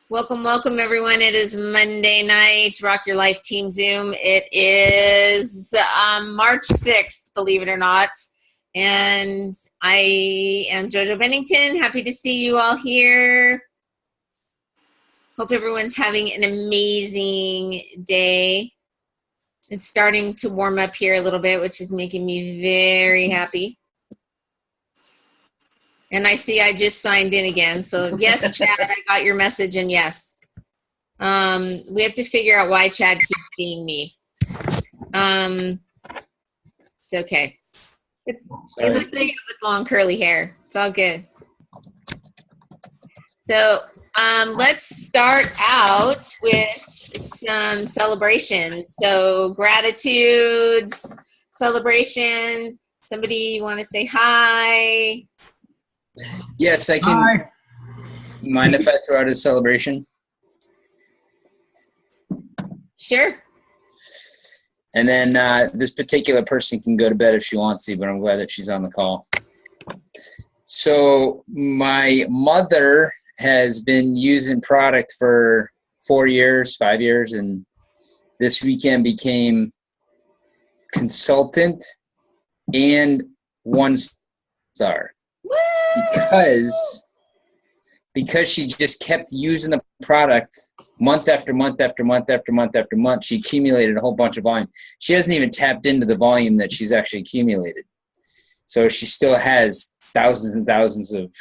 Welcome, welcome, everyone. It is Monday night, Rock Your Life Team Zoom. It is March 6th, believe it or not. And I am JoJo Bennington. Happy to see you all here. Hope everyone's having an amazing day. It's starting to warm up here a little bit, which is making me very happy. And I see I just signed in again. So yes, Chad, I got your message, and yes. We have to figure out why Chad keeps being me. It's okay. It looks like with long curly hair. It's all good. So let's start out with some celebrations. So gratitudes, celebration. Somebody want to say hi? Yes, I can. Hi. Mind if I throw out a celebration? Sure. And then this particular person can go to bed if she wants to, but I'm glad that she's on the call. So my mother has been using product for 5 years, and this weekend became consultant and 1-star. Because she just kept using the product month after month after month after month after month, she accumulated a whole bunch of volume. She hasn't even tapped into the volume that she's actually accumulated. So she still has thousands and thousands of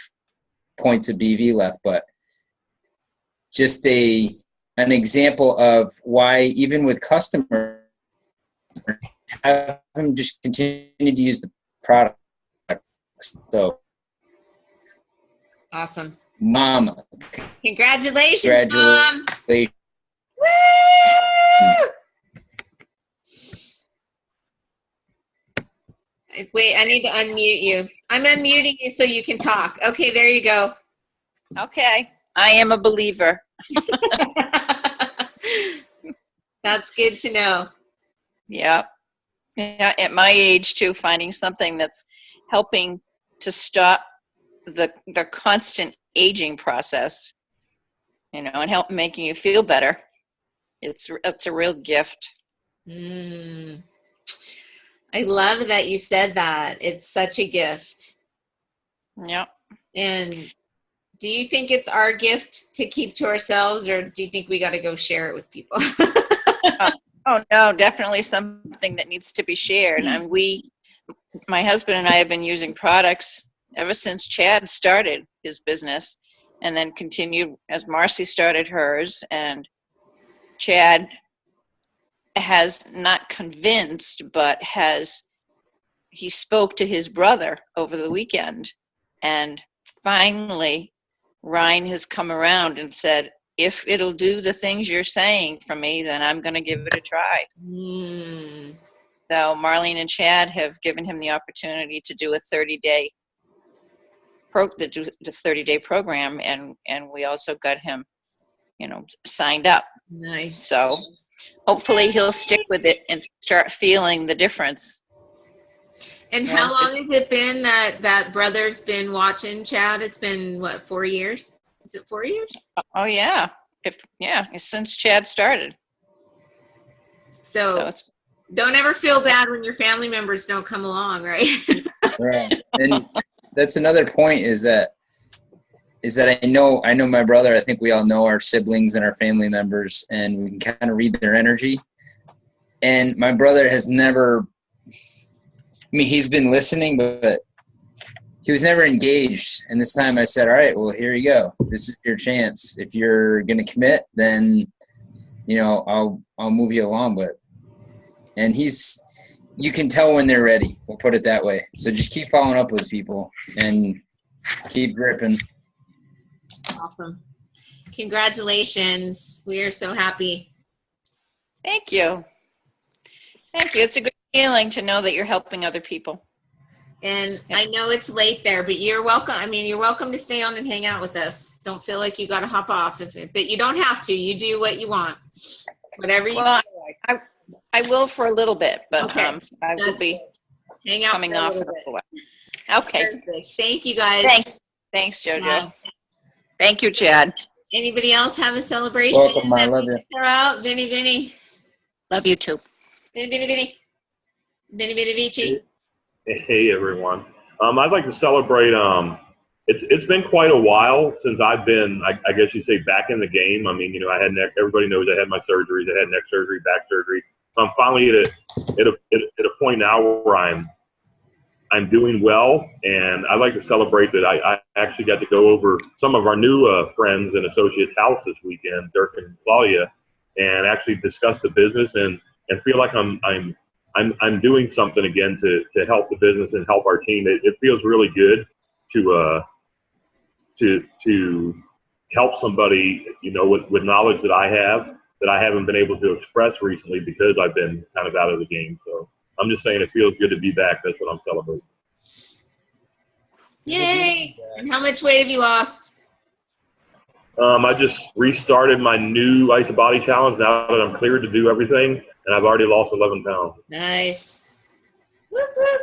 points of BV left, but just an example of why even with customers, have them just continue to use the product. So awesome. Mom. Congratulations, Mom. Woo! Wait, I need to unmute you. I'm unmuting you so you can talk. Okay, there you go. Okay. I am a believer. That's good to know. Yeah. Yeah. At my age, too, finding something that's helping to stop the constant aging process, and help making you feel better. It's a real gift. I love that you said that. It's such a gift. Yeah. And do you think it's our gift to keep to ourselves, or do you think we got to go share it with people? Oh no, definitely something that needs to be shared. And my husband and I have been using products ever since Chad started his business, and then continued as Marcy started hers. And Chad has not convinced, but he spoke to his brother over the weekend, and finally Ryan has come around and said, if it'll do the things you're saying for me, then I'm going to give it a try. So Marlene and Chad have given him the opportunity to do a 30-day the 30-day program, and we also got him signed up. Nice. So hopefully he'll stick with it and start feeling the difference. And how long has it been that brother's been watching Chad? It's been what, 4 years? Is it 4 years? Oh yeah. Since Chad started. So don't ever feel bad when your family members don't come along, right? Right. And that's another point is that I know my brother. I think we all know our siblings and our family members, and we can kind of read their energy. And my brother has never, he's been listening, but he was never engaged. And this time I said, all right, well, here you go. This is your chance. If you're going to commit, then, I'll move you along. And you can tell when they're ready. We'll put it that way. So just keep following up with people and keep gripping. Awesome. Congratulations. We are so happy. Thank you. It's a good feeling to know that you're helping other people. And I know it's late there, but you're welcome. You're welcome to stay on and hang out with us. Don't feel like you got to hop off. But you don't have to. You do what you want. Whatever you want. I will for a little bit, but okay. I will be hang out coming off for a little while. Okay. Perfect. Thank you, guys. Thanks, JoJo. Thank you, Chad. Anybody else have a celebration? Welcome, I love you. Throw out, Vinny. Love you too. Vinny Vici. Hey everyone. I'd like to celebrate. It's been quite a while since I've been, I guess you'd say, back in the game. I mean, you know, I had everybody knows I had my surgeries. I had neck surgery, back surgery. So I'm finally at a point now where I'm doing well, and I'd like to celebrate that I actually got to go over some of our new friends and associates' house this weekend, Dirk and Claudia, and actually discuss the business and feel like I'm doing something again to help the business and help our team. It feels really good to help somebody, you know, with knowledge that I haven't been able to express recently because I've been kind of out of the game. So I'm just saying it feels good to be back. That's what I'm celebrating. Yay! And how much weight have you lost? I just restarted my new Ice of Body challenge now that I'm cleared to do everything, and I've already lost 11 pounds. Nice. Whoop, whoop.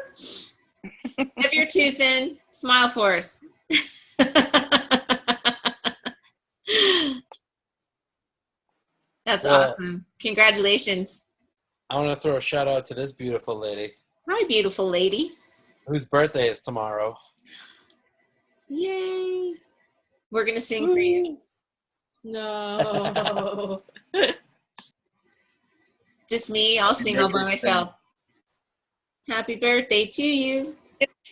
Have your tooth in. Smile for us. That's awesome. Congratulations. I want to throw a shout out to this beautiful lady. Hi, beautiful lady. Whose birthday is tomorrow. Yay. We're going to sing for you. No. Just me. I'll sing all by myself. Happy birthday to you.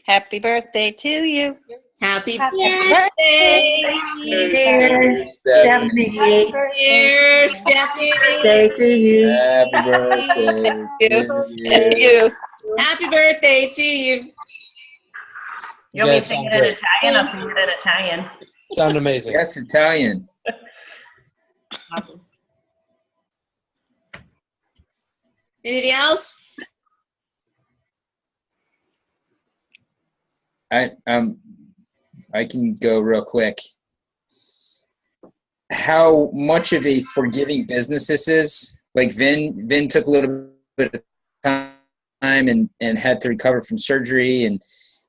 Happy birthday to you. Happy birthday. Dear Stephanie. Dear Stephanie. Birthday to you. Happy birthday to And you. you. Happy birthday to you. You want me to guys sing sound it in great. Italian? I'll sing it in Italian. Sound amazing. That's Italian. Awesome. Anybody else? I can go real quick. How much of a forgiving business this is. Like Vin took a little bit of time and had to recover from surgery, and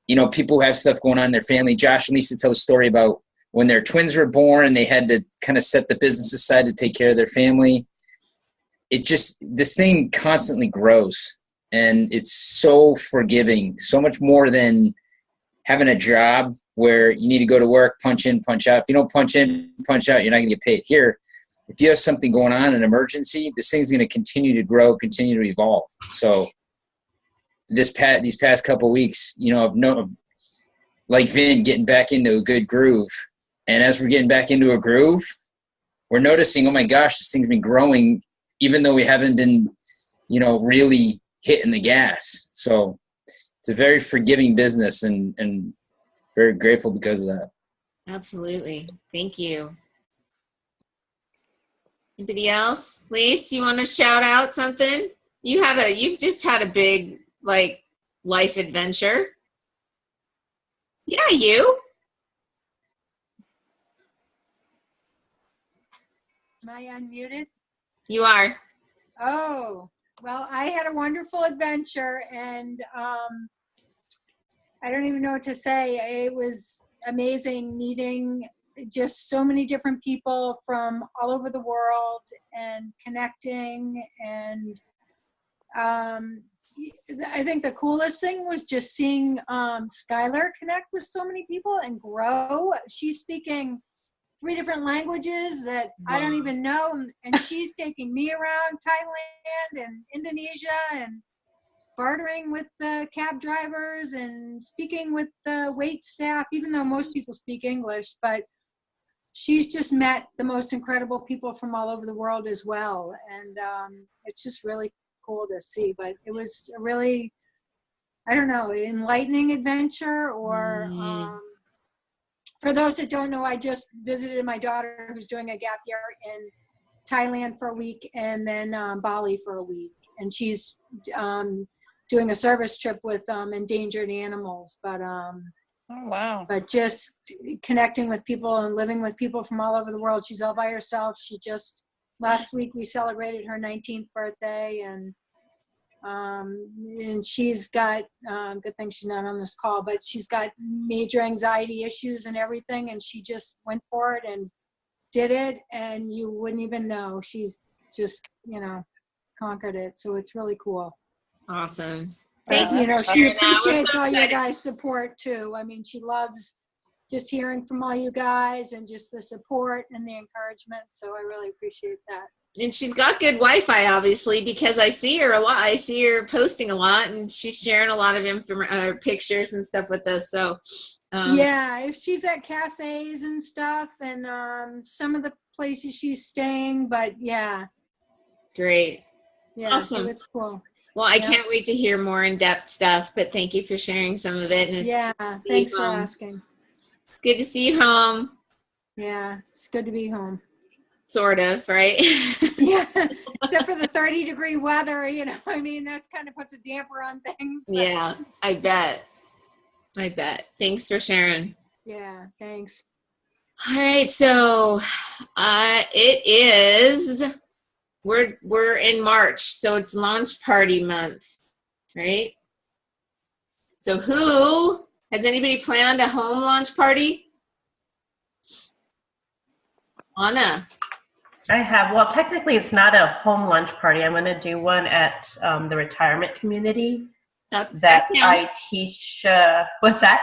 you know, people who have stuff going on in their family. Josh and Lisa tell a story about when their twins were born and they had to kind of set the business aside to take care of their family. This thing constantly grows, and it's so forgiving, so much more than having a job where you need to go to work, punch in, punch out. If you don't punch in, punch out, you're not going to get paid. Here, if you have something going on, an emergency, this thing's going to continue to grow, continue to evolve. So these past couple of weeks, you know, like Vin, getting back into a good groove. And as we're getting back into a groove, we're noticing, oh my gosh, this thing's been growing, even though we haven't been, you know, really hitting the gas. So it's a very forgiving business, and very grateful because of that. Absolutely. Thank you. Anybody else? Lise, you want to shout out something? You've just had a big, like, life adventure. Yeah, you. Am I unmuted? You are. Oh, well, I had a wonderful adventure, and I don't even know what to say. It was amazing meeting just so many different people from all over the world and connecting. And I think the coolest thing was just seeing Skylar connect with so many people and grow. She's speaking 3 different languages that I don't even know, and she's taking me around Thailand and Indonesia and bartering with the cab drivers and speaking with the wait staff, even though most people speak English. But she's just met the most incredible people from all over the world as well, and it's just really cool to see. But it was a really, I don't know, enlightening adventure. Or for those that don't know, I just visited my daughter who's doing a gap year in Thailand for a week, and then Bali for a week. And she's doing a service trip with endangered animals. But Oh, wow. but just connecting with people and living with people from all over the world. She's all by herself. Last week we celebrated her 19th birthday, and she's got, good thing she's not on this call, but she's got major anxiety issues and everything, and she just went for it and did it, and you wouldn't even know. She's just, conquered it. So it's really cool. Awesome. Thank Thank you. She Sharon. We're appreciates so all you excited. guys' support too. I mean, she loves just hearing from all you guys and just the support and the encouragement. So I really appreciate that. And she's got good Wi-Fi, obviously, because I see her a lot. I see her posting a lot, and she's sharing a lot of pictures and stuff with us. So, Yeah, if she's at cafes and stuff, and some of the places she's staying, but yeah, great. yeah, Awesome. so it's cool. Well, I Yeah. can't wait to hear more in-depth stuff, but thank you for sharing some of it. And it's, Yeah, thanks for um, asking. it's good to see you home, Yeah, it's good to be home. sort of, right? Yeah, except for the 30-degree weather, I mean, that's kind of puts a damper on things. But Yeah, I bet. Thanks for sharing. yeah, thanks. All right, so we're in March, so it's launch party month, right? So has anybody planned a home launch party? Anna. I have. Well, technically, it's not a home lunch party. I'm going to do one at the retirement community that counts. I teach. What's that?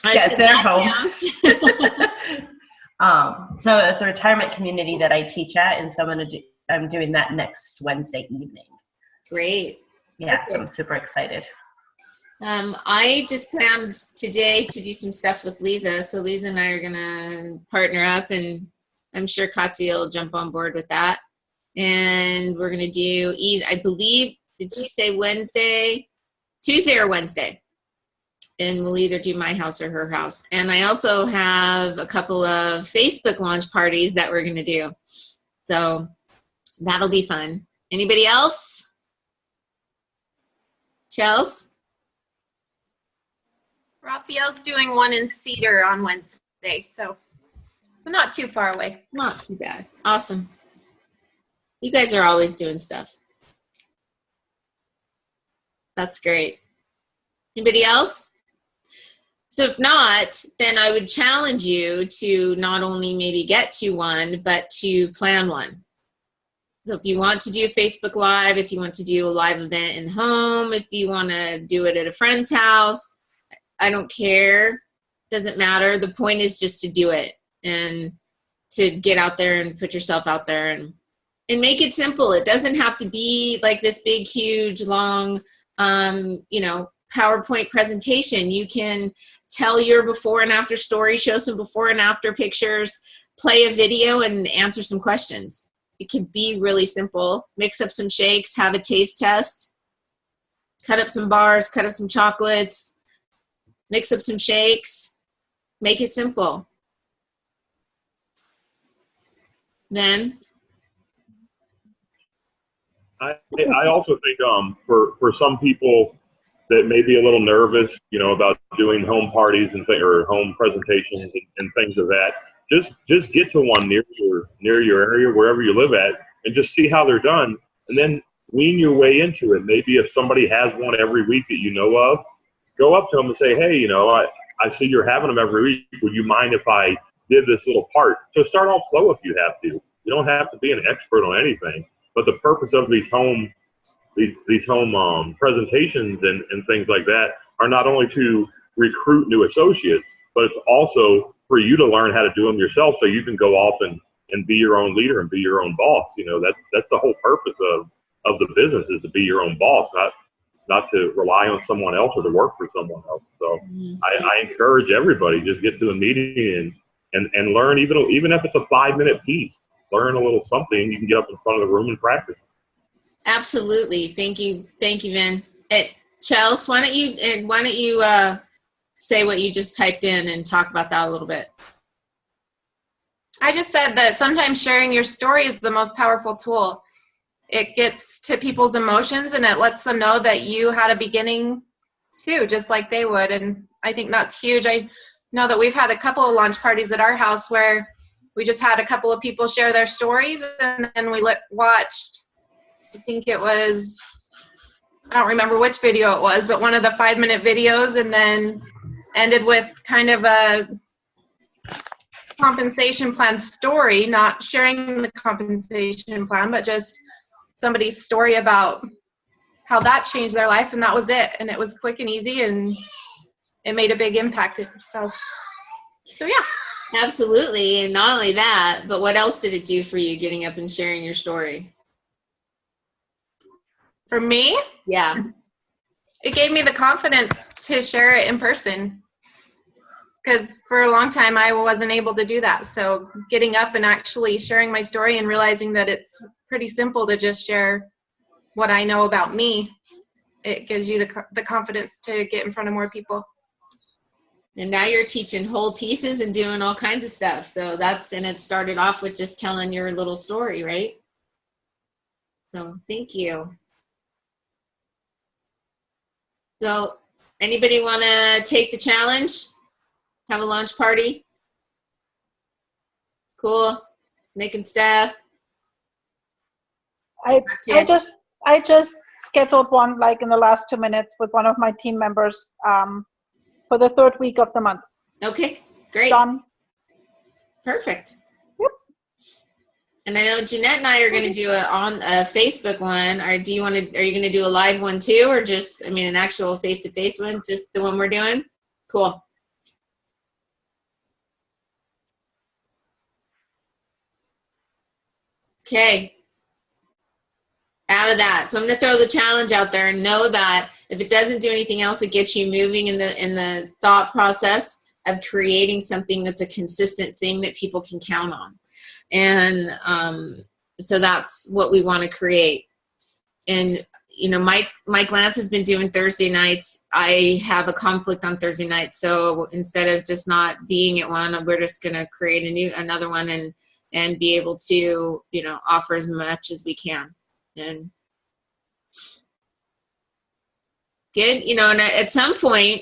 I Yeah, said it's their that home. counts. So it's a retirement community that I teach at, and so I'm doing that next Wednesday evening. Great. Yeah, Okay. so I'm super excited. I just planned today to do some stuff with Lisa. So Lisa and I are gonna partner up, and I'm sure Katya will jump on board with that. And we're gonna do I believe, did she say Tuesday or Wednesday? And we'll either do my house or her house. And I also have a couple of Facebook launch parties that we're gonna do. So that'll be fun. Anybody else? Chels? Raphael's doing one in Cedar on Wednesday, so we're not too far away. Not too bad. Awesome. You guys are always doing stuff. That's great. Anybody else? So if not, then I would challenge you to not only maybe get to one, but to plan one. So if you want to do a Facebook Live, if you want to do a live event in the home, if you want to do it at a friend's house, I don't care. Doesn't matter. The point is just to do it and to get out there and put yourself out there and make it simple. It doesn't have to be like this big, huge, long, PowerPoint presentation. You can tell your before and after story, show some before and after pictures, play a video, and answer some questions. It can be really simple. Mix up some shakes, have a taste test, cut up some bars, cut up some chocolates, mix up some shakes, make it simple. Then I also think for some people that may be a little nervous, about doing home parties or home presentations and things of that, just get to one near your area, wherever you live at, and just see how they're done, and then wean your way into it. Maybe if somebody has one every week that you know of, go up to them and say, hey, I see you're having them every week. Would you mind if I did this little part? So start off slow if you have to. You don't have to be an expert on anything. But the purpose of these home presentations and things like that are not only to recruit new associates, but it's also for you to learn how to do them yourself, so you can go off and be your own leader and be your own boss. That's the whole purpose of the business, is to be your own boss, not to rely on someone else or to work for someone else. So I encourage everybody, just get to a meeting and learn, even if it's a 5-minute piece. Learn a little something. You can get up in front of the room and practice. absolutely. Thank you, Vin. Chels, why don't you say what you just typed in and talk about that a little bit? I just said that sometimes sharing your story is the most powerful tool. It gets to people's emotions, and it lets them know that you had a beginning too, just like they would. And I think that's huge. I know that we've had a couple of launch parties at our house where we just had a couple of people share their stories, and then we watched, I think it was, I don't remember which video it was, but one of the 5-minute videos, and then ended with kind of compensation plan story, not sharing the compensation plan, but just somebody's story about how that changed their life, and that was it. And it was quick and easy, and it made a big impact. So yeah. Absolutely. And not only that, but what else did it do for you getting up and sharing your story? For me? Yeah. It gave me the confidence to share it in person. Because for a long time, I wasn't able to do that. So getting up and actually sharing my story and realizing that it's pretty simple to just share what I know about me, it gives you the confidence to get in front of more people. And now you're teaching whole pieces and doing all kinds of stuff. So and it started off with just telling your little story, right? So thank you. So anybody want to take the challenge? Have a launch party? Cool. Nick and Steph? I just scheduled one like in the last 2 minutes with one of my team members for the 3rd week of the month. Okay, great. Done. Perfect. Yep. And I know Jeanette and I are going to do it on a Facebook one. Are you going to do a live one too, or just, an actual face-to-face one, just the one we're doing? Cool. Okay. Out of that. So I'm going to throw the challenge out there and know that if it doesn't do anything else, it gets you moving in the thought process of creating something that's a consistent thing that people can count on. And so that's what we want to create. And, Mike Lance has been doing Thursday nights. I have a conflict on Thursday nights. So instead of just not being at one, we're just going to create another one and be able to, offer as much as we can. And good, and at some point,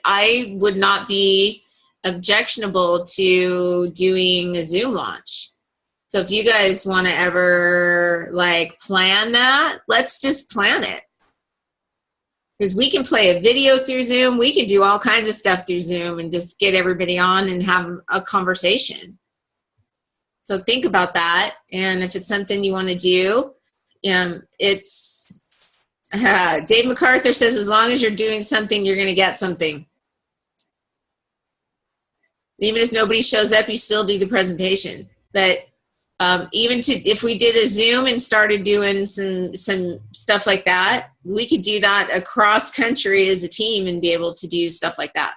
I would not be objectionable to doing a Zoom launch. So if you guys want to ever plan that, let's just plan it. Because we can play a video through Zoom. We can do all kinds of stuff through Zoom and just get everybody on and have a conversation. So think about that. And if it's something you want to do, it's Dave MacArthur says, as long as you're doing something, you're going to get something. Even if nobody shows up, you still do the presentation. But if we did a Zoom and started doing some stuff like that, we could do that across country as a team and be able to do stuff like that.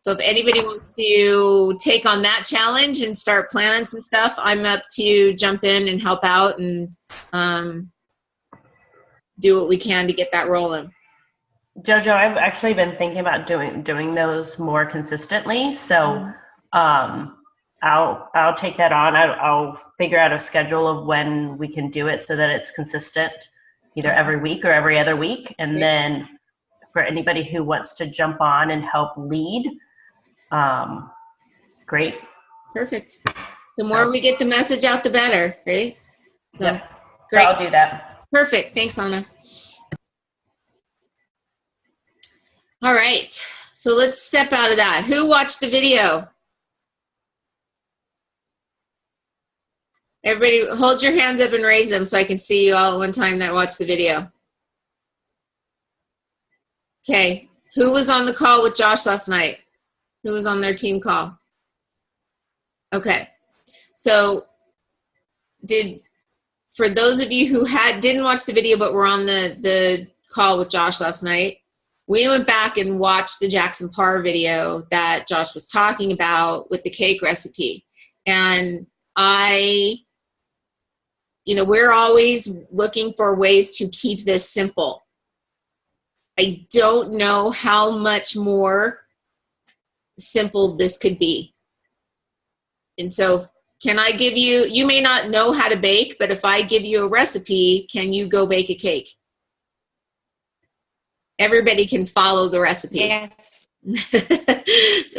So if anybody wants to take on that challenge and start planning some stuff, I'm up to jump in and help out and do what we can to get that rolling. Jojo, I've actually been thinking about doing those more consistently. So I'll take that on. I'll figure out a schedule of when we can do it so that it's consistent, either every week or every other week. And then for anybody who wants to jump on and help lead, great. Perfect. The more we get the message out, the better, right? So, yeah. So great. I'll do that. Perfect. Thanks, Anna. All right. So let's step out of that. Who watched the video? Everybody hold your hands up and raise them so I can see you all at one time that watched the video. Okay. Who was on the call with Josh last night? Who was on their team call? Okay. So for those of you who didn't watch the video but were on the call with Josh last night, we went back and watched the Jackson Parr video that Josh was talking about with the cake recipe. And we're always looking for ways to keep this simple. I don't know how much more simple this could be. And so can I give you may not know how to bake, but if I give you a recipe, can you go bake a cake? Everybody can follow the recipe. Yes. So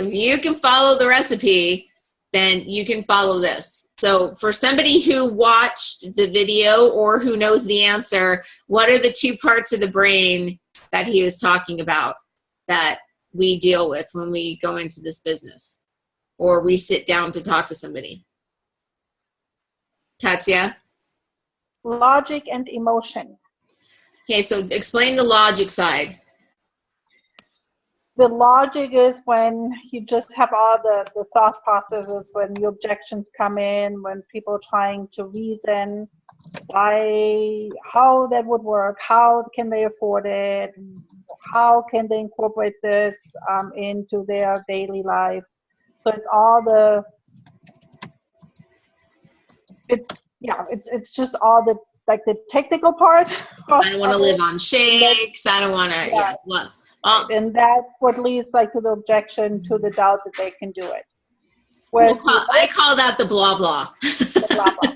if you can follow the recipe, then you can follow this. So for somebody who watched the video or who knows the answer, what are the two parts of the brain that he was talking about that we deal with when we go into this business? or we sit down to talk to somebody? Katya? Logic and emotion. Okay, so explain the logic side. The logic is when you just have all the thought processes, when your objections come in, when people are trying to reason how that would work, how can they afford it, how can they incorporate this into their daily life. So it's all it's just all the technical part. I don't want to live on shakes. I don't want to, and that's what leads to the objection, to the doubt that they can do it. Whereas I call that the blah blah. The blah blah.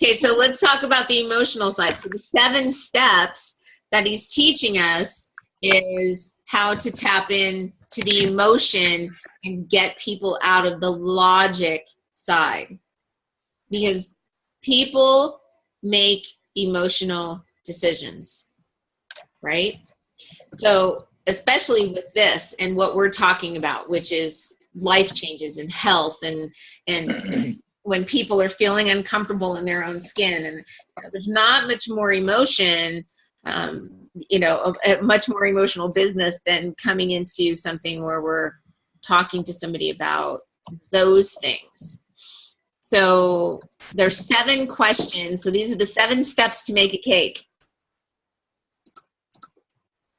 Okay, so let's talk about the emotional side. So the 7 steps that he's teaching us is how to tap in to the emotion and get people out of the logic side. Because people make emotional decisions, right? So especially with this and what we're talking about, which is life changes and health and when people are feeling uncomfortable in their own skin, and there's not much more emotion, a much more emotional business than coming into something where we're talking to somebody about those things. So there's 7 questions. So these are the 7 steps to make a cake.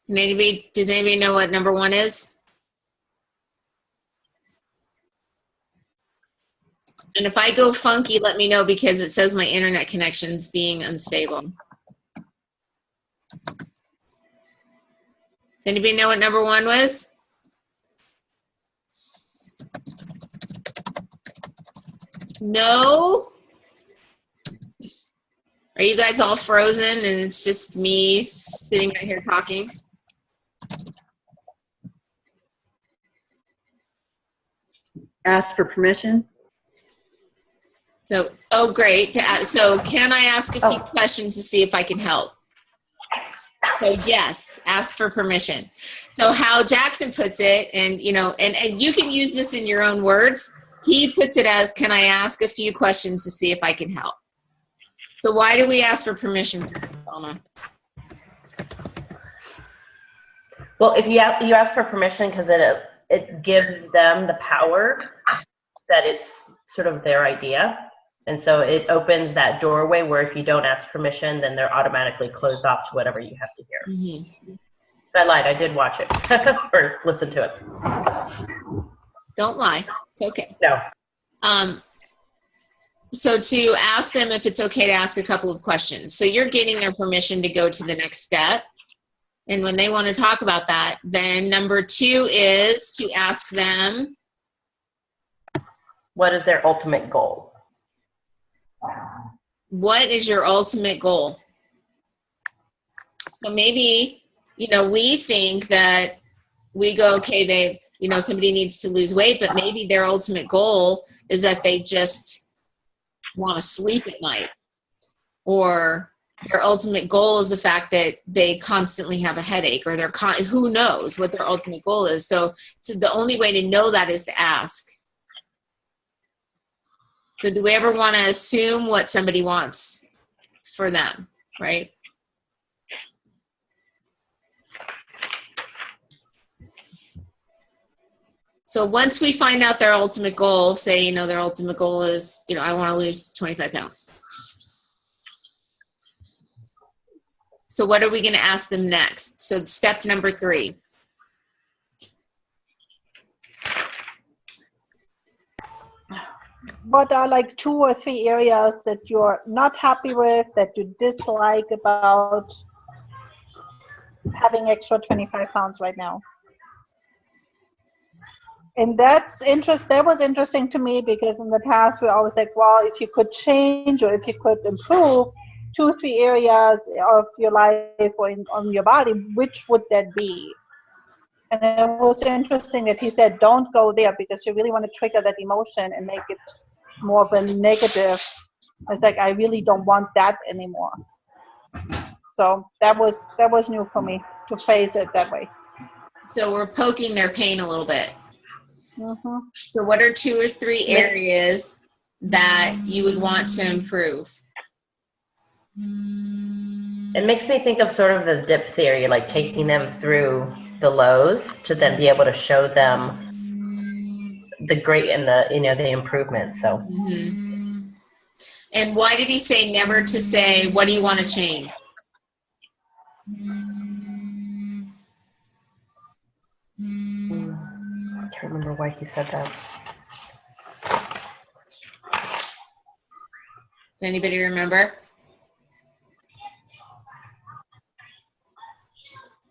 Does anybody know what number 1 is? And if I go funky, let me know, because it says my internet connection's being unstable. Does anybody know what number 1 was? No? Are you guys all frozen and it's just me sitting right here talking? Ask for permission. So, oh, great. So can I ask a few questions to see if I can help? So yes, ask for permission. So how Jackson puts it, and you can use this in your own words. He puts it as, can I ask a few questions to see if I can help? So why do we ask for permission, Alma? Well, if you ask for permission, because it gives them the power that it's sort of their idea. And so it opens that doorway where if you don't ask permission, then they're automatically closed off to whatever you have to hear. Mm-hmm. I lied. I did watch it or listen to it. Don't lie. It's okay. No. So to ask them if it's okay to ask a couple of questions. So you're getting their permission to go to the next step. And when they want to talk about that, then number 2 is to ask them, what is their ultimate goal? What is your ultimate goal? So maybe, we think that we go, okay, somebody needs to lose weight, but maybe their ultimate goal is that they just want to sleep at night. Or their ultimate goal is the fact that they constantly have a headache, or who knows what their ultimate goal is. So the only way to know that is to ask. So do we ever want to assume what somebody wants for them, right? So once we find out their ultimate goal, say, their ultimate goal is, I want to lose 25 pounds. So what are we going to ask them next? So step number 3. What are 2 or 3 areas that you're not happy with, that you dislike about having extra 25 pounds right now? And that was interesting to me, because in the past we're always like, well, if you could change or if you could improve 2 or 3 areas of your life or on your body, which would that be? And it was interesting that he said, don't go there, because you really want to trigger that emotion and make it more of a negative. It's like, I really don't want that anymore. So that was new for me, to phrase it that way. So we're poking their pain a little bit. Mhm. So what are 2 or 3 areas that you would want to improve? It makes me think of sort of the dip theory, like taking them through the lows to then be able to show them the great and the, you know, the improvements. So And why did he say never to say, what do you want to change? I can't remember why he said that. Does anybody remember?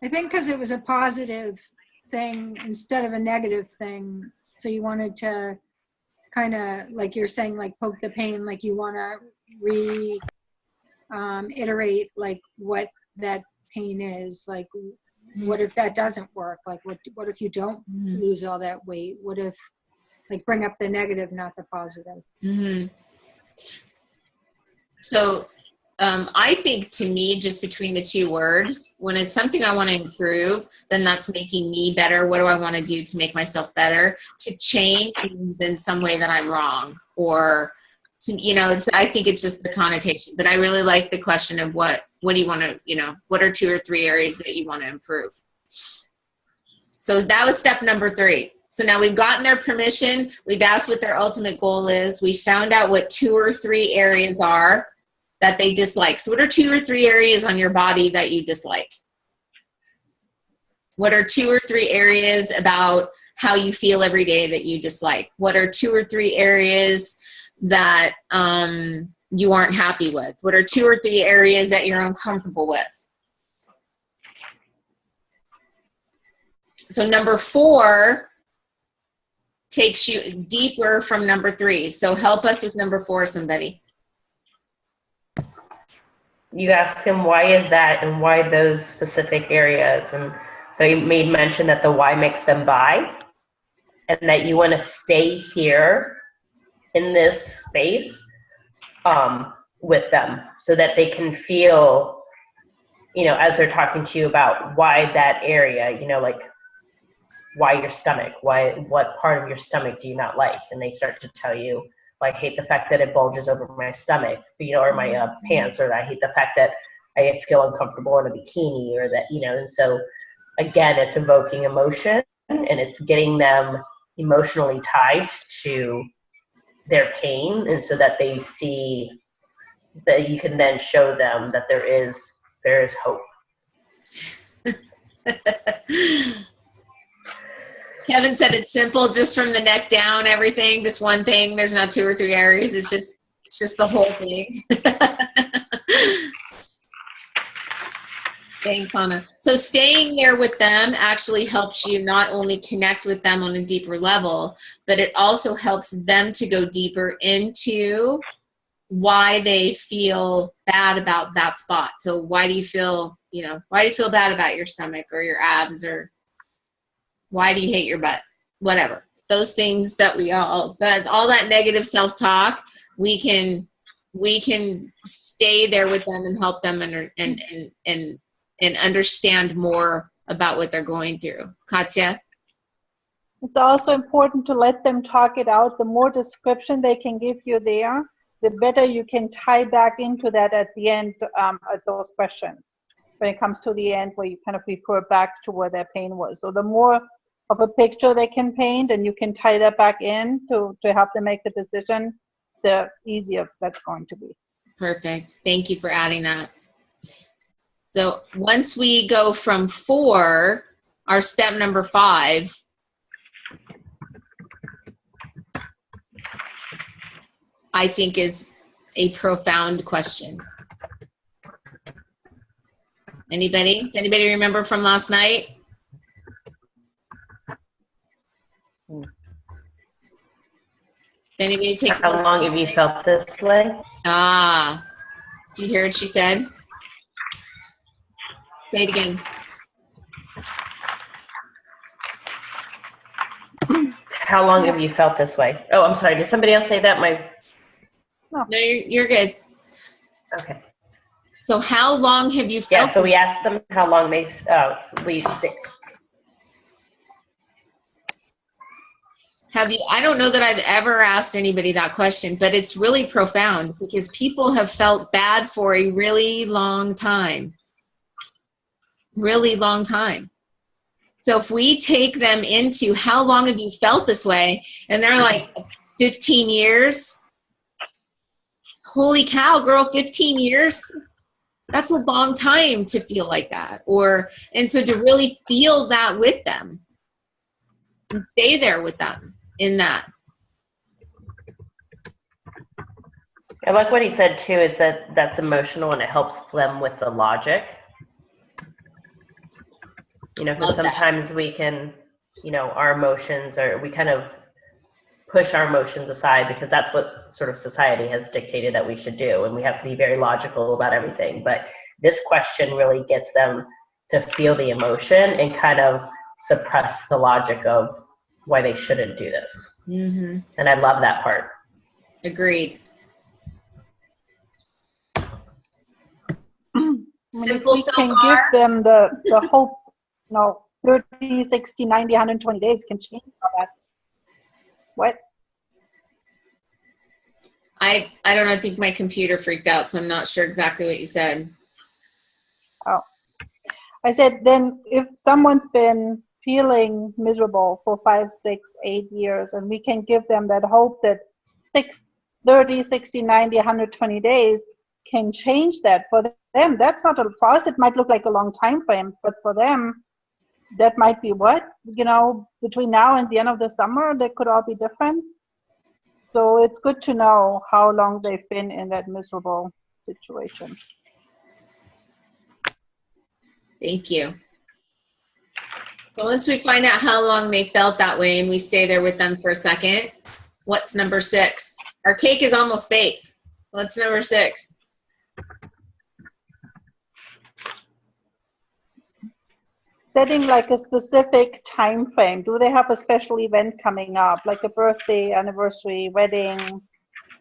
I think because it was a positive thing instead of a negative thing. So you wanted to kind of, like you're saying, like poke the pain, like you want to iterate like what that pain is. Like, what if that doesn't work? Like, what if you don't lose all that weight? What if, like, bring up the negative, not the positive? Mm-hmm. So I think, to me, just between the 2 words, when it's something I want to improve, then that's making me better. What do I want to do to make myself better? To change means in some way that I'm wrong, or to, you know, I think it's just the connotation. But I really like the question of what do you want to, you know, what are 2 or 3 areas that you want to improve? So that was step number 3. So now we've gotten their permission. We've asked what their ultimate goal is. We found out what 2 or 3 areas are that they dislike. So what are 2 or 3 areas on your body that you dislike? What are 2 or 3 areas about how you feel every day that you dislike? What are 2 or 3 areas that you aren't happy with? What are 2 or 3 areas that you're uncomfortable with? So number 4 takes you deeper from number 3. So help us with number 4, somebody. You ask him why is that and why those specific areas. And so you made mention that the why makes them buy, and that you want to stay here in this space with them so that they can feel, you know, as they're talking to you about why that area, you know, like why your stomach, what part of your stomach do you not like? And they start to tell you, I hate the fact that it bulges over my stomach, you know, or my pants, or I hate the fact that I feel uncomfortable in a bikini, or that, you know. And so again, it's evoking emotion, and it's getting them emotionally tied to their pain, and so that they see that you can then show them that there is hope. Kevin said it's simple, just from the neck down, everything, just one thing. There's not 2 or 3 areas. It's just the whole thing. Thanks, Anna. So staying there with them actually helps you not only connect with them on a deeper level, but it also helps them to go deeper into why they feel bad about that spot. So why do you feel bad about your stomach or your abs, or why do you hate your butt? Whatever. Those things that all that negative self-talk, we can stay there with them and help them and understand more about what they're going through. Katya? It's also important to let them talk it out. The more description they can give you there, the better you can tie back into that at the end at those questions. When it comes to the end, where you kind of refer back to where their pain was. So the more of a picture they can paint, and you can tie that back in to help them make the decision, the easier that's going to be. Perfect. Thank you for adding that. So once we go from 4, our step number 5, I think, is a profound question. Anybody? Does anybody remember from last night? Did anybody take? How long have you felt this way? Did you hear what she said? Say it again. How long have you felt this way? Oh, I'm sorry. Did somebody else say that? No, you're good. Okay. So how long have you felt? Yeah, so we asked them how long I don't know that I've ever asked anybody that question, but it's really profound because people have felt bad for a really long time. Really long time. So if we take them into how long have you felt this way, and they're like 15 years, holy cow, girl, 15 years? That's a long time to feel like that. And so to really feel that with them and stay there with them in that. I like what he said too, is that that's emotional and it helps them with the logic. You know, because sometimes we can, you know, our emotions, or we kind of push our emotions aside because that's what sort of society has dictated that we should do. And we have to be very logical about everything. But this question really gets them to feel the emotion and kind of suppress the logic of why they shouldn't do this. Mm-hmm. And I love that part. Agreed. Simple we can give them the hope, 30, 60, 90, 120 days can change all that. What? I don't know. I think my computer freaked out, so I'm not sure exactly what you said. Oh. I said then if someone's been feeling miserable for 5, 6, 8 years, and we can give them that hope that 30, 60, 90, 120 days can change that for them. That's not for us. It might look like a long time frame, but for them, that might be between now and the end of the summer, they could all be different. So it's good to know how long they've been in that miserable situation. Thank you. So once we find out how long they felt that way and we stay there with them for a second, what's number 6? Our cake is almost baked. What's number 6? Setting like a specific time frame. Do they have a special event coming up, like a birthday, anniversary, wedding,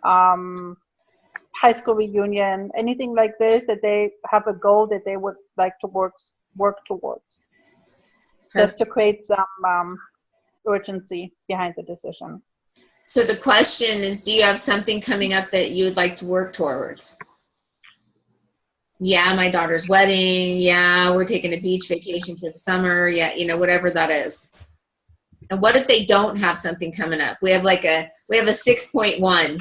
high school reunion, anything like this, that they have a goal that they would like to work towards? Just to create some urgency behind the decision. So the question is, do you have something coming up that you would like to work towards? Yeah, my daughter's wedding. Yeah, we're taking a beach vacation for the summer. Yeah, whatever that is. And what if they don't have something coming up? We have a 6.1.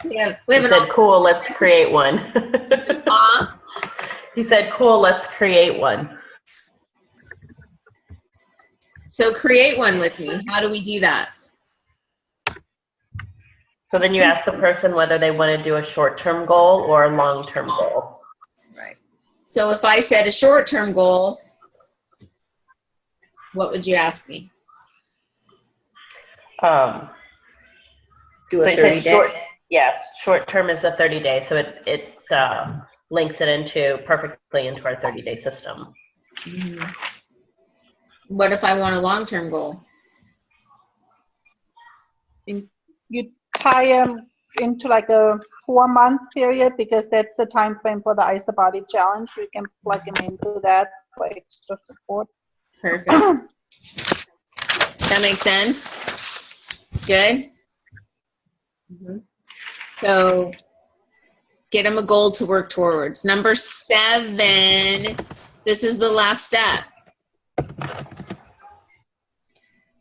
He said, cool, let's create one. He said, cool, let's create one. So create one with me. How do we do that? So then you ask the person whether they want to do a short-term goal or a long-term goal. Right. So if I said a short-term goal, what would you ask me? Do a 30-day? Yeah, short-term is a 30-day, so it links it perfectly into our 30-day system. Mm-hmm. What if I want a long-term goal? You tie them into like a 4-month period, because that's the time frame for the IsaBody challenge. You can plug them into that for extra support. Perfect. That makes sense? Good? Mm-hmm. So get them a goal to work towards. Number 7, this is the last step.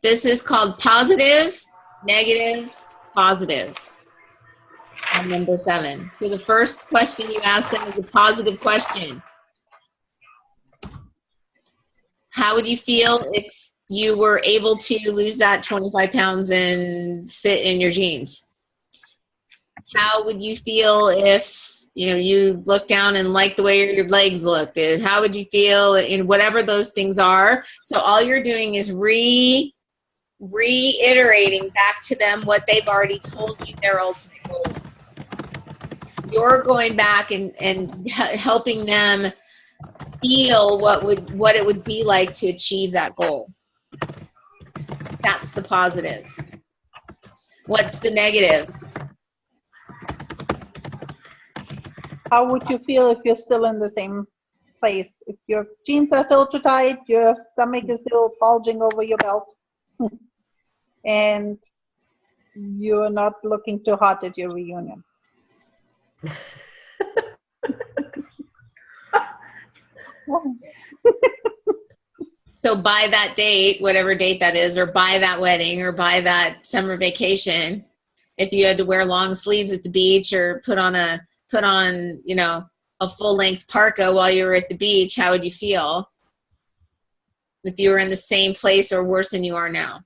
This is called positive, negative, positive. On number 7. So the first question you ask them is a positive question. How would you feel if you were able to lose that 25 pounds and fit in your jeans? How would you feel if you look down and like the way your legs looked? How would you feel in whatever those things are? So all you're doing is reiterating back to them what they've already told you their ultimate goal is. You're going back and helping them feel what it would be like to achieve that goal. That's the positive. What's the negative? How would you feel if you're still in the same place? If your jeans are still too tight, your stomach is still bulging over your belt? and you're not looking too hot at your reunion. So by that date, whatever date that is, or by that wedding, or by that summer vacation, if you had to wear long sleeves at the beach or put on a full length parka while you were at the beach, how would you feel? If you were in the same place or worse than you are now.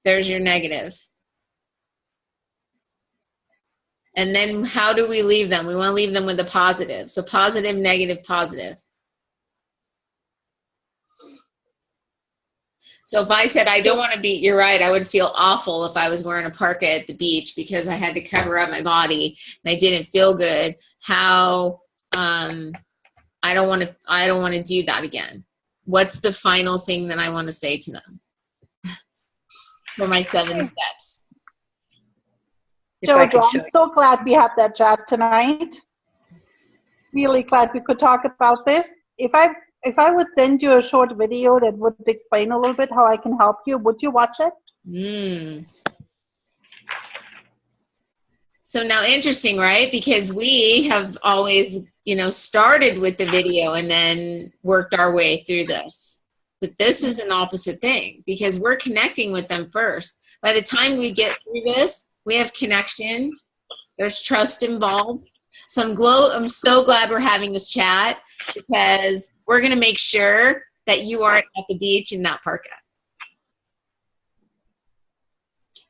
There's your negative. And then how do we leave them? We want to leave them with a positive. So positive, negative, positive. So if I said, I don't want to be, you're right, I would feel awful if I was wearing a parka at the beach because I had to cover up my body and I didn't feel good. How, I don't want to do that again. What's the final thing that I want to say to them for my 7 steps? Jojo, I'm so glad we had that chat tonight. Really glad we could talk about this. If I would send you a short video that would explain a little bit how I can help you, would you watch it? So now interesting, right? Because we have always, started with the video and then worked our way through this. But this is an opposite thing because we're connecting with them first. By the time we get through this, we have connection. There's trust involved. So I'm so glad we're having this chat because we're going to make sure that you aren't at the beach in that parka.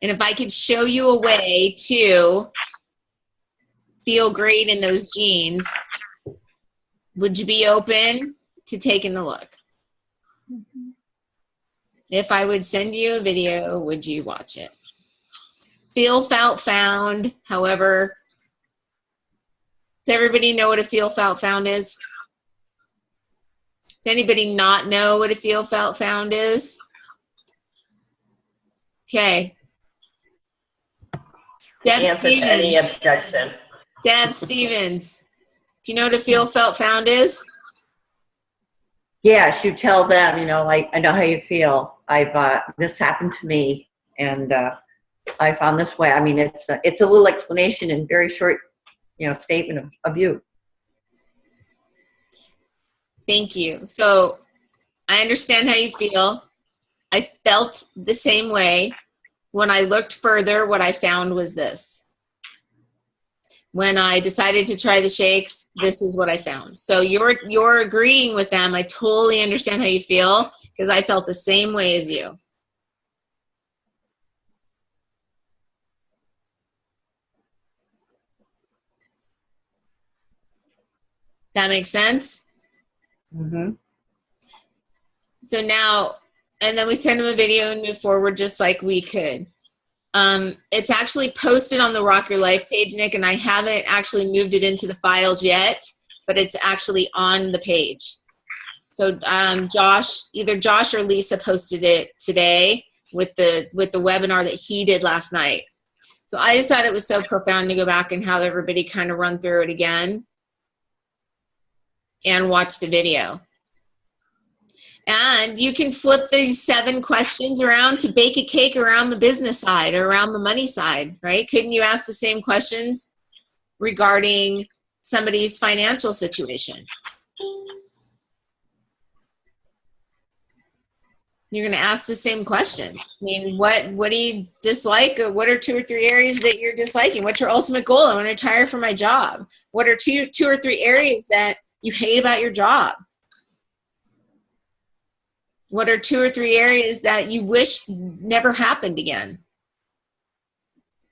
And if I could show you a way to feel great in those jeans, would you be open to taking a look? Mm-hmm. If I would send you a video, would you watch it? Feel, felt, found, however. Does everybody know what a feel, felt, found is? Does anybody not know what a feel, felt, found is? Okay. Deb Stevens. Any objection. Deb Stevens. Do you know what a feel, felt, found is? Yes, you tell them, like, I know how you feel. This happened to me, and I found this way. I mean, it's a little explanation in very short, statement of you. Thank you. So I understand how you feel. I felt the same way. When I looked further, what I found was this. When I decided to try the shakes, this is what I found. So you're agreeing with them. I totally understand how you feel because I felt the same way as you. That makes sense? Mm-hmm. So now, and then we send them a video and move forward just like we could. It's actually posted on the Rock Your Life page, Nick, and I haven't actually moved it into the files yet, but it's actually on the page. So either Josh or Lisa posted it today with the webinar that he did last night. So I just thought it was so profound to go back and have everybody kind of run through it again and watch the video. And you can flip these 7 questions around to bake a cake around the business side or around the money side, right? Couldn't you ask the same questions regarding somebody's financial situation? You're going to ask the same questions. I mean, what do you dislike? Or what are 2 or 3 areas that you're disliking? What's your ultimate goal? I want to retire from my job. What are two or three areas that you hate about your job? What are 2 or 3 areas that you wish never happened again?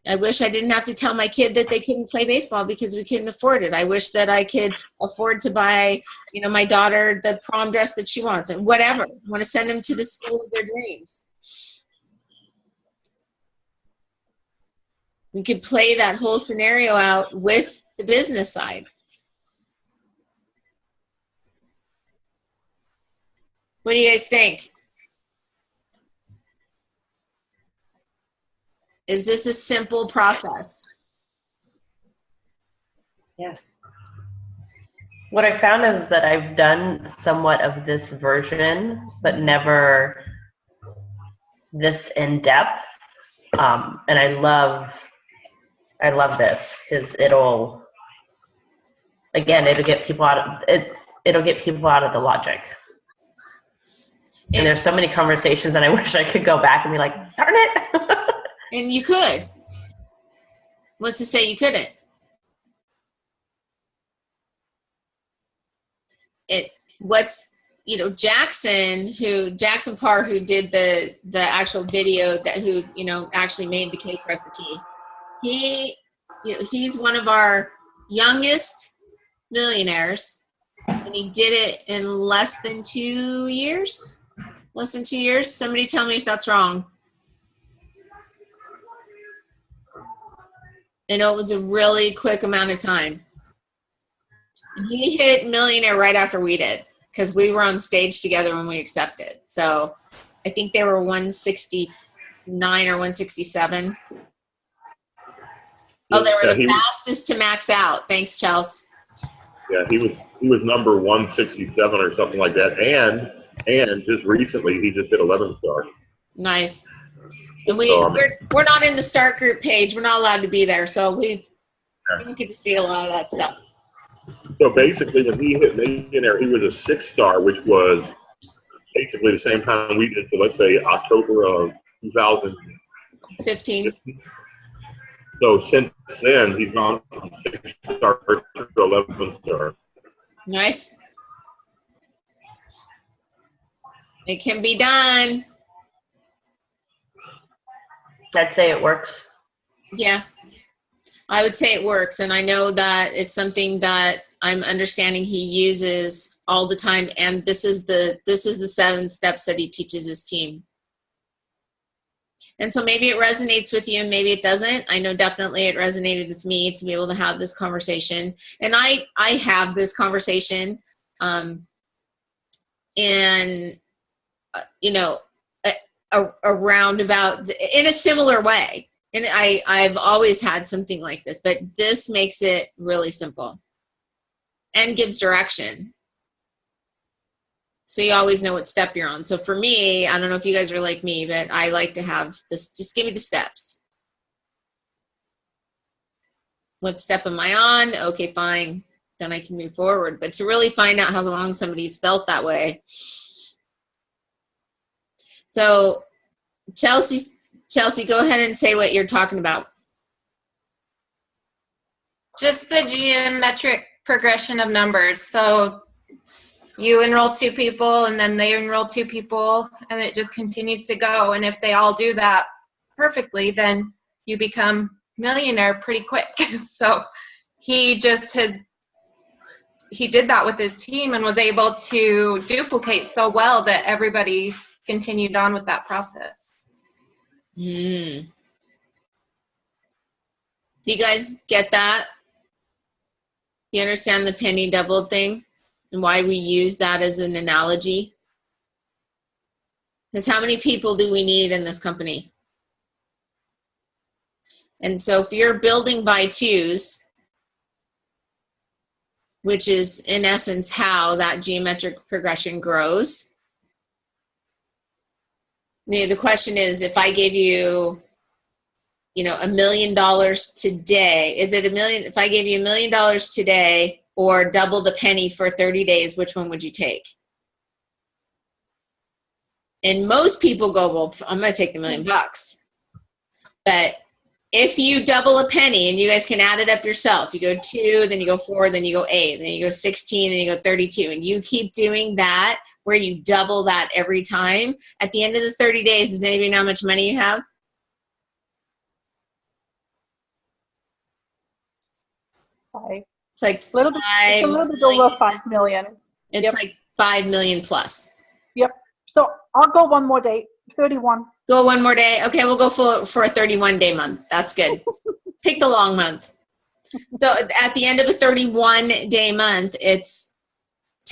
I wish I didn't have to tell my kid that they couldn't play baseball because we couldn't afford it. I wish that I could afford to buy, my daughter the prom dress that she wants and whatever. I want to send them to the school of their dreams. We could play that whole scenario out with the business side. What do you guys think? Is this a simple process? Yes. What I found is that I've done somewhat of this version, but never this in depth. And I love this because it'll get people out of the logic. And there's so many conversations, and I wish I could go back and be like, darn it. And you could. What's to say you couldn't? Jackson Parr, who did the actual video, who actually made the cake recipe. He's one of our youngest millionaires, and he did it in less than 2 years. Somebody tell me if that's wrong. It was a really quick amount of time. And he hit millionaire right after we did, because we were on stage together when we accepted. So I think they were 169 or 167. Oh, they were the fastest to max out. Thanks, Chelsea. Yeah, he was number 167 or something like that. And just recently, he just hit 11 star. Nice. And we're not in the start group page. We're not allowed to be there, so we don't get to see a lot of that stuff. So basically, when he hit millionaire, he was a 6-star, which was basically the same time we did. So let's say October of 2015. So since then, he's gone from 6-star to 11-star. Nice. It can be done. I'd say it works. Yeah, I would say it works. And I know that it's something that I'm understanding he uses all the time. And this is the 7 steps that he teaches his team. And so maybe it resonates with you and maybe it doesn't. I know definitely it resonated with me to be able to have this conversation. And I have this conversation around about in a similar way. And I've always had something like this, but this makes it really simple and gives direction. So you always know what step you're on. So for me, I don't know if you guys are like me, but I like to have this, just give me the steps. What step am I on? Okay, fine. Then I can move forward. But to really find out how long somebody's felt that way. So Chelsea, go ahead and say what you're talking about. Just the geometric progression of numbers. So you enroll 2 people and then they enroll 2 people and it just continues to go. And if they all do that perfectly, then you become millionaire pretty quick. So he did that with his team and was able to duplicate so well that everybody continued on with that process. Do you guys get that? You understand the penny doubled thing and why we use that as an analogy? Because how many people do we need in this company? And so if you're building by 2s, which is in essence how that geometric progression grows. The question is, if I gave you, $1 million today, is it $1 million? If I gave you $1 million today or double the penny for 30 days, which one would you take? And most people go, well, I'm going to take the $1 million. But if you double a penny, and you guys can add it up yourself, you go 2, then you go 4, then you go 8, then you go 16, then you go 32, and you keep doing that where you double that every time. At the end of the 30 days, does anybody know how much money you have? It's like a little bit over 5 million. It's like 5 million plus. Yep. So I'll go one more day. 31. Go one more day. Okay, we'll go for a 31-day month. That's good. Pick the long month. So at the end of a 31-day month, it's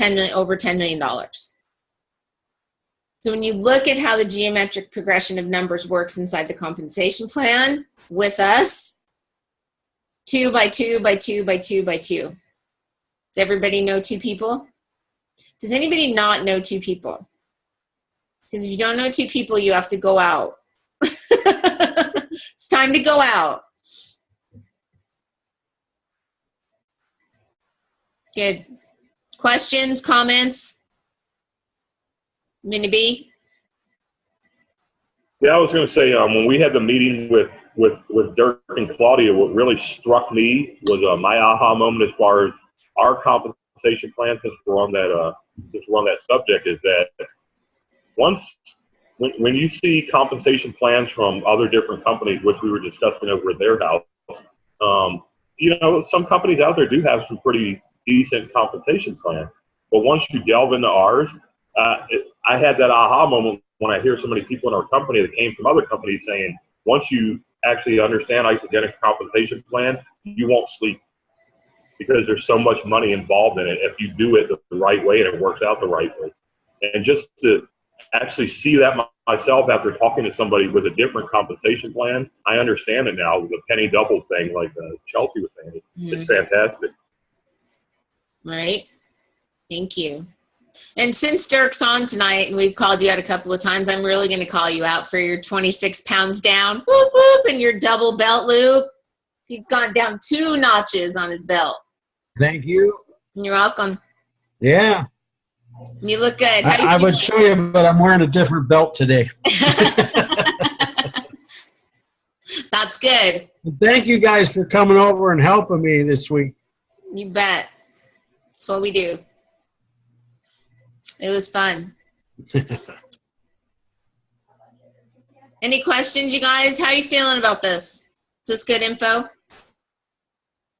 over $10 million. So when you look at how the geometric progression of numbers works inside the compensation plan with us, 2 by 2 by 2 by 2 by 2. Does everybody know 2 people? Does anybody not know 2 people? Because if you don't know two people, you have to go out. It's time to go out. Good. Questions, comments? Minnie B? Yeah, I was going to say, when we had the meeting with Dirk and Claudia, what really struck me was my aha moment as far as our compensation plan, since we're on that subject, is that when you see compensation plans from other different companies, which we were discussing over at their house, some companies out there do have some pretty decent compensation plans. But once you delve into ours, I had that aha moment when I hear so many people in our company that came from other companies saying, once you actually understand Isagenix compensation plan, you won't sleep, because there's so much money involved in it if you do it the right way and it works out the right way. And just to actually see that myself after talking to somebody with a different compensation plan, I understand it now. The penny double thing, like Chelsea was saying, it's fantastic. Right. Thank you. And since Dirk's on tonight and we've called you out a couple of times, I'm really going to call you out for your 26 pounds down, whoop, whoop, and your double belt loop. He's gone down 2 notches on his belt. Thank you. You're welcome. Yeah. You look good. I would show you, but I'm wearing a different belt today. That's good. Thank you guys for coming over and helping me this week. You bet. That's what we do. It was fun. Any questions, you guys? How are you feeling about this? Is this good info?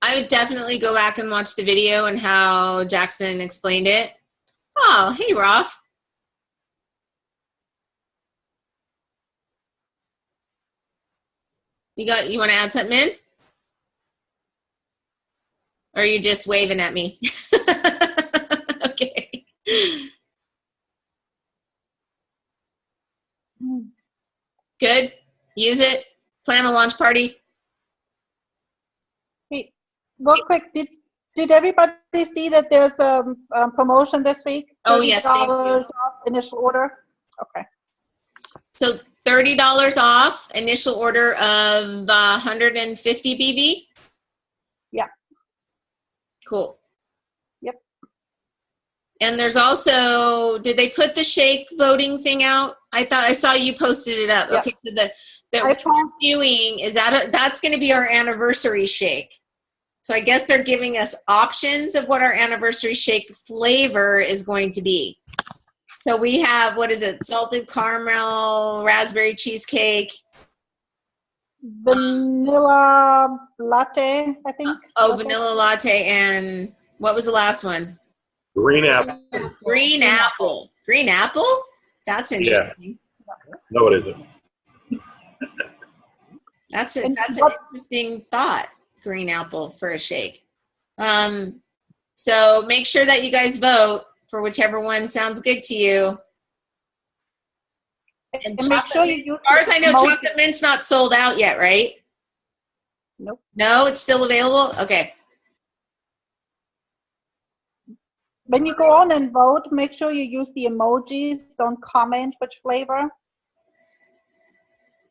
I would definitely go back and watch the video and how Jackson explained it. Oh, hey, Rolf. You want to add something in? Or are you just waving at me? Okay. Good. Use it. Plan a launch party. Hey, real quick, did everybody see that there's a promotion this week? Oh, yes. Thank you. $30 off initial order? Okay. So $30 off initial order of 150 BV? Yeah. Cool. Yep. And there's also, did they put the shake voting thing out? I thought I saw you posted it up. Yep. Okay, so what we're doing is that's going to be our anniversary shake. So I guess they're giving us options of what our anniversary shake flavor is going to be. So we have, what is it? Salted caramel, raspberry cheesecake. Vanilla latte, I think. Vanilla latte, and what was the last one? Green apple. Green apple. Green apple? That's interesting. Yeah. No, it isn't. That's an interesting thought. Green apple for a shake. So make sure that you guys vote for whichever one sounds good to you. And make sure you use, as far as I know, chocolate mint's not sold out yet, right? Nope. No, it's still available? Okay. When you go on and vote, make sure you use the emojis. Don't comment which flavor.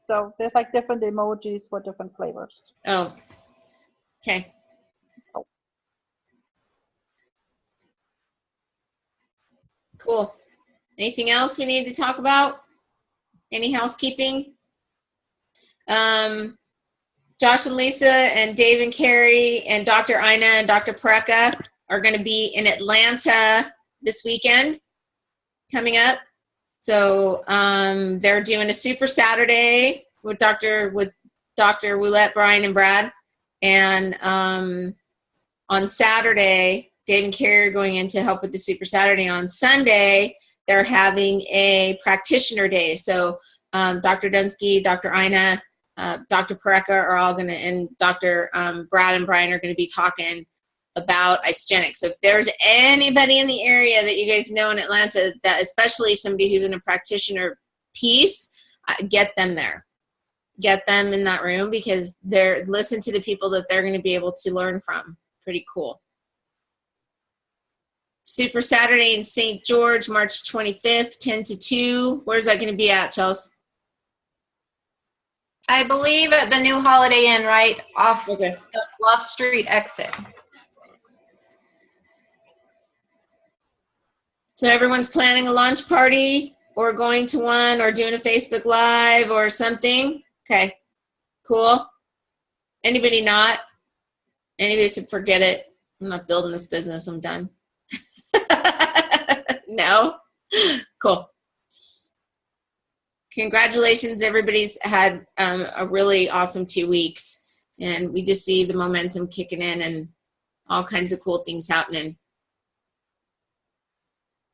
So there's like different emojis for different flavors. Oh, okay. Oh. Cool. Anything else we need to talk about? Any housekeeping? Josh and Lisa and Dave and Carrie and Dr. Ina and Dr. Pareka are going to be in Atlanta this weekend coming up. So they're doing a Super Saturday with Dr. Woolette, Brian, and Brad. And on Saturday, Dave and Carrie are going in to help with the Super Saturday. On Sunday, they're having a practitioner day. So Dr. Dunsky, Dr. Ina, Dr. Pareka are all going to, and Dr. Brad and Brian are going to be talking about Isagenix. So if there's anybody in the area that you guys know in Atlanta, that especially somebody who's in a practitioner piece, get them there. Get them in that room, because listen to the people that they're going to be able to learn from. Pretty cool. Super Saturday in St. George, March 25th, 10 to 2. Where's that going to be at, Chelsea? I believe at the new Holiday Inn, right off Okay. the Bluff Street exit. So everyone's planning a launch party or going to one or doing a Facebook Live or something? Okay, cool. Anybody not? Anybody said, forget it. I'm not building this business. I'm done. No? Cool. Congratulations. Everybody's had a really awesome 2 weeks. And we just see the momentum kicking in and all kinds of cool things happening.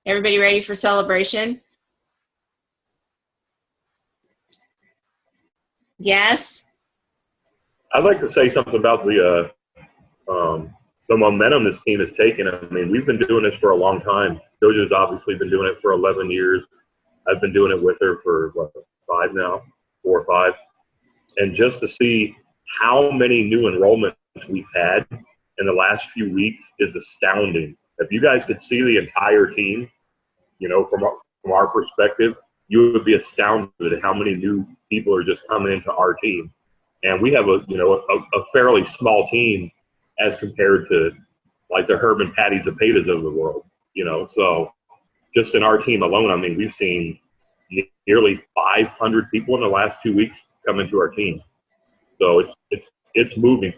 Everybody ready for celebration? Yes? I'd like to say something about the momentum this team has taken. I mean, we've been doing this for a long time. JoJo's obviously been doing it for 11 years. I've been doing it with her for, 4 or 5. And just to see how many new enrollments we've had in the last few weeks is astounding. If you guys could see the entire team, from our perspective, you would be astounded at how many new people are just coming into our team. And we have a fairly small team as compared to like the Herb, Patty Zapetas of the world, So just in our team alone, I mean, we've seen nearly 500 people in the last 2 weeks come into our team. So it's moving.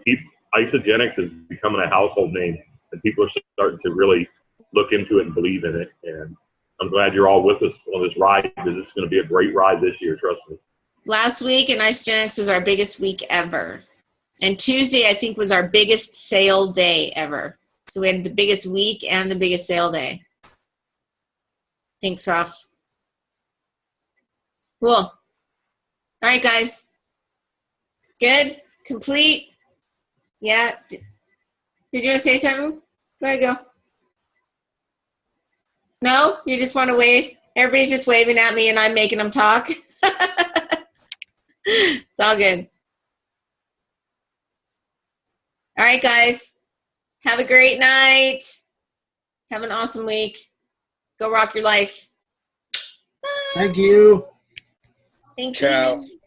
Isogenics is becoming a household name, and people are starting to really look into it and believe in it. And I'm glad you're all with us on this ride, because it's going to be a great ride this year, trust me. Last week in Isogenics was our biggest week ever. And Tuesday, I think, was our biggest sale day ever. So we had the biggest week and the biggest sale day. Thanks, Ralph. Cool. All right, guys. Good? Complete? Yeah. Did you want to say something? Go ahead, go. No? You just want to wave? Everybody's just waving at me and I'm making them talk. It's all good. All right, guys. Have a great night. Have an awesome week. Go rock your life. Bye. Thank you. Thank Ciao. you.